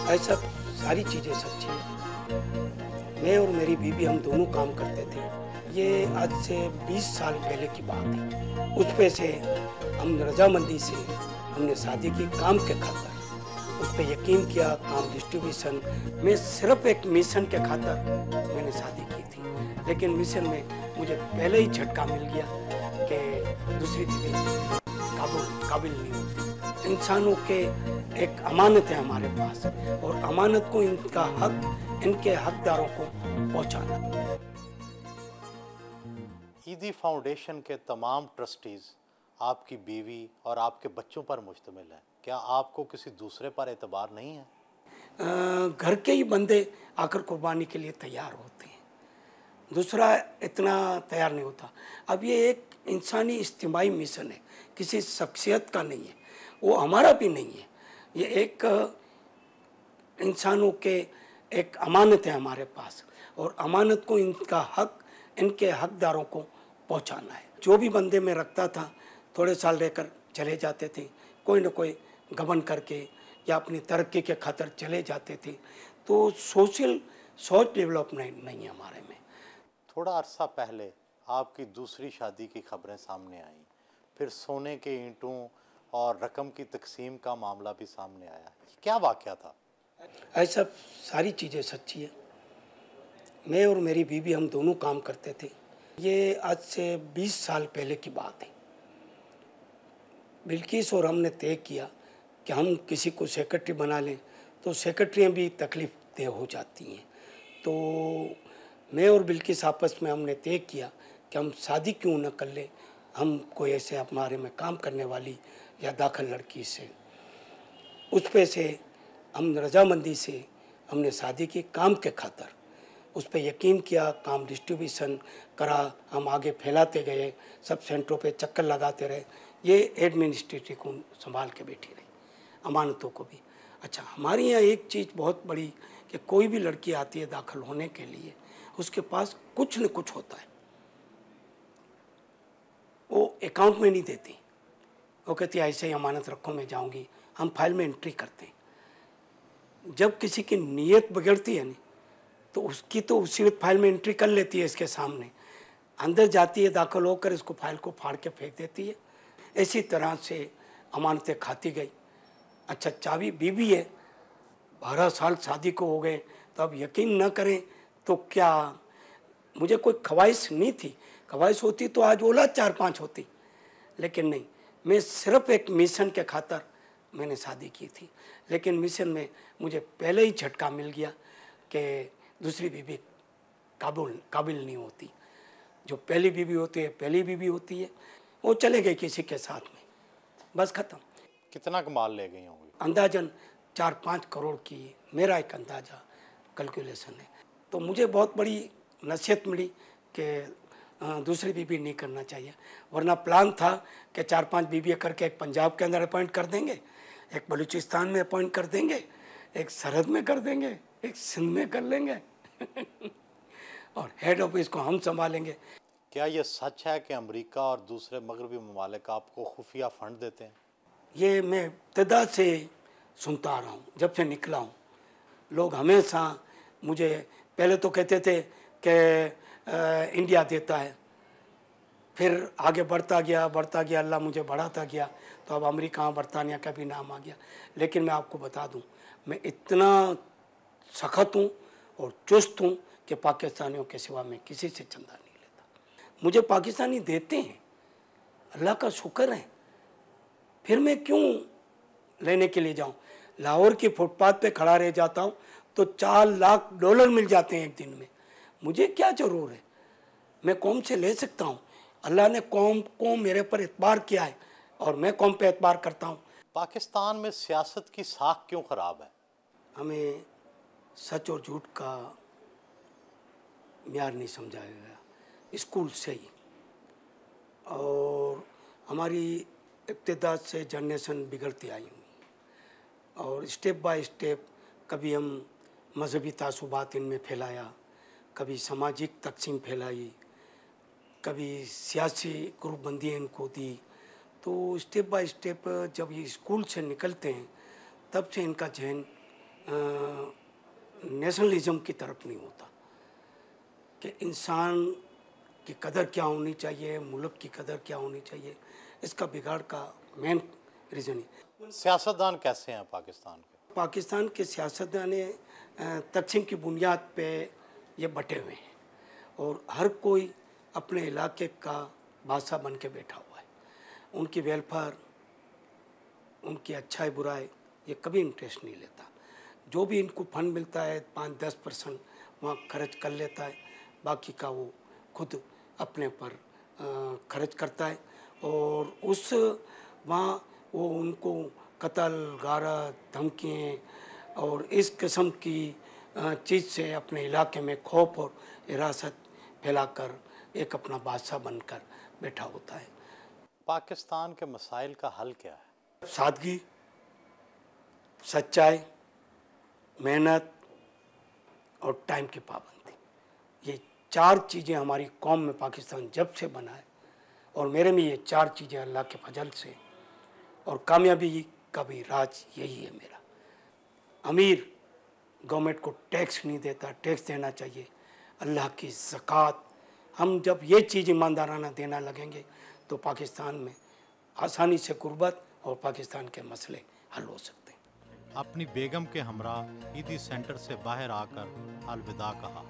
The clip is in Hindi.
ऐसा सारी चीज़ें सच्ची है। मैं और मेरी बीवी हम दोनों काम करते थे। ये आज से 20 साल पहले की बात है। उस पे से हम रजामंदी से हमने शादी की काम के खातर। उस पर यकीन किया, काम डिस्ट्रीब्यूशन में सिर्फ एक मिशन के खातर मैंने शादी की थी। लेकिन मिशन में मुझे पहले ही झटका मिल गया कि दूसरी बीवी काबिल नहीं होती। इंसानों के एक अमानत है हमारे पास, और अमानत को इनका हक इनके हकदारों को पहुंचाना। ईदी फाउंडेशन के तमाम ट्रस्टीज आपकी बीवी और आपके बच्चों पर मुश्तमिल है। क्या आपको किसी दूसरे पर एतबार नहीं है? घर के ही बंदे आकर कुर्बानी के लिए तैयार होते हैं, दूसरा इतना तैयार नहीं होता। अब ये एक इंसानी इज्तिमाई मिशन है, किसी शख्सियत का नहीं है, वो हमारा भी नहीं है। ये एक इंसानों के एक अमानत है हमारे पास, और अमानत को इनका हक इनके हकदारों को पहुंचाना है। जो भी बंदे में रखता था, थोड़े साल रहकर चले जाते थे, कोई न कोई गबन करके या अपनी तरक्की के खातिर चले जाते थे। तो सोच डेवलपमेंट नहीं है हमारे में। थोड़ा अरसा पहले आपकी दूसरी शादी की खबरें सामने आईं, फिर सोने के ईंटों और रकम की तकसीम का मामला भी सामने आया। क्या वाक़या था? ऐसा सारी चीज़ें सच्ची है। मैं और मेरी बीवी हम दोनों काम करते थे। ये आज से 20 साल पहले की बात है। बिल्किस और हमने तय किया कि हम किसी को सेक्रेटरी बना लें, तो सेक्रेटरियाँ भी तकलीफ देह हो जाती हैं। तो मैं और बिल्किस आपस में हमने तय किया कि हम शादी क्यों न कर लें, हम कोई ऐसे हमारे में काम करने वाली या दाखिल लड़की से। उस पे से हम रजामंदी से हमने शादी की काम के खातर। उस पर यकीन किया, काम डिस्ट्रीब्यूशन करा, हम आगे फैलाते गए, सब सेंटरों पे चक्कर लगाते रहे। ये एडमिनिस्ट्रेटिव को संभाल के बैठी रही, अमानतों को भी। अच्छा, हमारे यहाँ एक चीज़ बहुत बड़ी कि कोई भी लड़की आती है दाखिल होने के लिए, उसके पास कुछ न कुछ होता है, वो अकाउंट में नहीं देती। वो कहती है ऐसे ही अमानत रखो, मैं जाऊँगी। हम फाइल में एंट्री करते हैं। जब किसी की नीयत बिगड़ती है नहीं, तो उसकी तो उसी वक्त फाइल में एंट्री कर लेती है इसके सामने, अंदर जाती है, दाखिल होकर इसको फाइल को फाड़ के फेंक देती है। इसी तरह से अमानतें खाती गई। अच्छा, चाबी बीवी है, 12 साल शादी को हो गए, तो अब यकीन न करें तो क्या, मुझे कोई ख्वाहिश नहीं थी। ख्वाहिश होती तो आज ओला 4-5 होती, लेकिन नहीं। मैं सिर्फ एक मिशन के खातर मैंने शादी की थी। लेकिन मिशन में मुझे पहले ही झटका मिल गया कि दूसरी बीवी काबिल नहीं होती। जो पहली बीवी होती है पहली बीवी होती है। वो चले गए किसी के साथ में, बस ख़त्म। कितना कमाल ले गई होंगी? अंदाजन 4-5 करोड़ की मेरा एक अंदाज़ा कैलकुलेशन है। तो मुझे बहुत बड़ी नसीहत मिली कि दूसरी बीवी नहीं करना चाहिए। वरना प्लान था कि 4-5 बीवी करके एक पंजाब के अंदर अपॉइंट कर देंगे, एक बलूचिस्तान में अपॉइंट कर देंगे, एक सरहद में कर देंगे, एक सिंध में कर लेंगे और हेड ऑफिस को हम संभालेंगे। क्या ये सच है कि अमेरिका और दूसरे मगरबी ममालिक आपको खुफिया फंड देते हैं? ये मैं इब्तिदा से सुनता आ रहा हूँ, जब से निकला हूँ। लोग हमेशा मुझे पहले तो कहते थे कि इंडिया देता है, फिर आगे बढ़ता गया, अल्लाह मुझे बढ़ाता गया, तो अब अमेरिका बरतानिया का भी नाम आ गया। लेकिन मैं आपको बता दूँ, मैं इतना सख्त हूँ और चुस्त हूँ कि पाकिस्तानियों के सिवा मैं किसी से चंदा नहीं लेता। मुझे पाकिस्तानी देते हैं, अल्लाह का शुक्र है, फिर मैं क्यों लेने के लिए जाऊँ। लाहौर की फुटपाथ पे खड़ा रह जाता हूँ तो $4 लाख मिल जाते हैं एक दिन में। मुझे क्या ज़रूर है, मैं कौम से ले सकता हूँ। अल्लाह ने कौम को मेरे पर एतबार किया है और मैं कौम पे एतबार करता हूँ। पाकिस्तान में सियासत की साख क्यों ख़राब है? हमें सच और झूठ का म्यार नहीं समझाया गया स्कूल से ही, और हमारी इब्तिदा से जनरेशन बिगड़ती आई हुई, और स्टेप बाय स्टेप कभी हम मजहबी तासुबात इनमें फैलाया, कभी सामाजिक तकसीम फैलाई, कभी सियासी ग्रुपबंदी इनको दी। तो स्टेप बाय स्टेप जब ये स्कूल से निकलते हैं, तब से इनका जहन नेशनलिज्म की तरफ नहीं होता कि इंसान की कदर क्या होनी चाहिए, मुल्क की कदर क्या होनी चाहिए। इसका बिगाड़ का मेन रीज़न है। सियासतदान कैसे हैं पाकिस्तान के? पाकिस्तान के सियासतदान तकसीम की बुनियाद पे ये बटे हुए हैं और हर कोई अपने इलाके का बादशाह बन के बैठा हुआ है। उनकी वेलफेयर, उनकी अच्छाई बुराई ये कभी इंटरेस्ट नहीं लेता। जो भी इनको फंड मिलता है 5-10% वहाँ खर्च कर लेता है, बाकी का वो खुद अपने पर खर्च करता है। और उस वहाँ वो उनको कत्ल, गारत, धमकियाँ और इस किस्म की चीज़ से अपने इलाके में खौफ और हिरासत फैलाकर एक अपना बादशाह बनकर बैठा होता है। पाकिस्तान के मसाइल का हल क्या है? सादगी, सच्चाई, मेहनत और टाइम की पाबंदी, ये 4 चीज़ें हमारी कौम में पाकिस्तान जब से बना है और मेरे में ये 4 चीज़ें अल्लाह के फजल से और कामयाबी का भी राज यही है मेरा। अमीर गवर्नमेंट को टैक्स नहीं देता, टैक्स देना चाहिए। अल्लाह की ज़कात, हम जब ये चीज़ ईमानदाराना देना लगेंगे तो पाकिस्तान में आसानी से गुर्बत और पाकिस्तान के मसले हल हो सकते हैं। अपनी बेगम के हमरा ईदी सेंटर से बाहर आकर अलविदा कहा।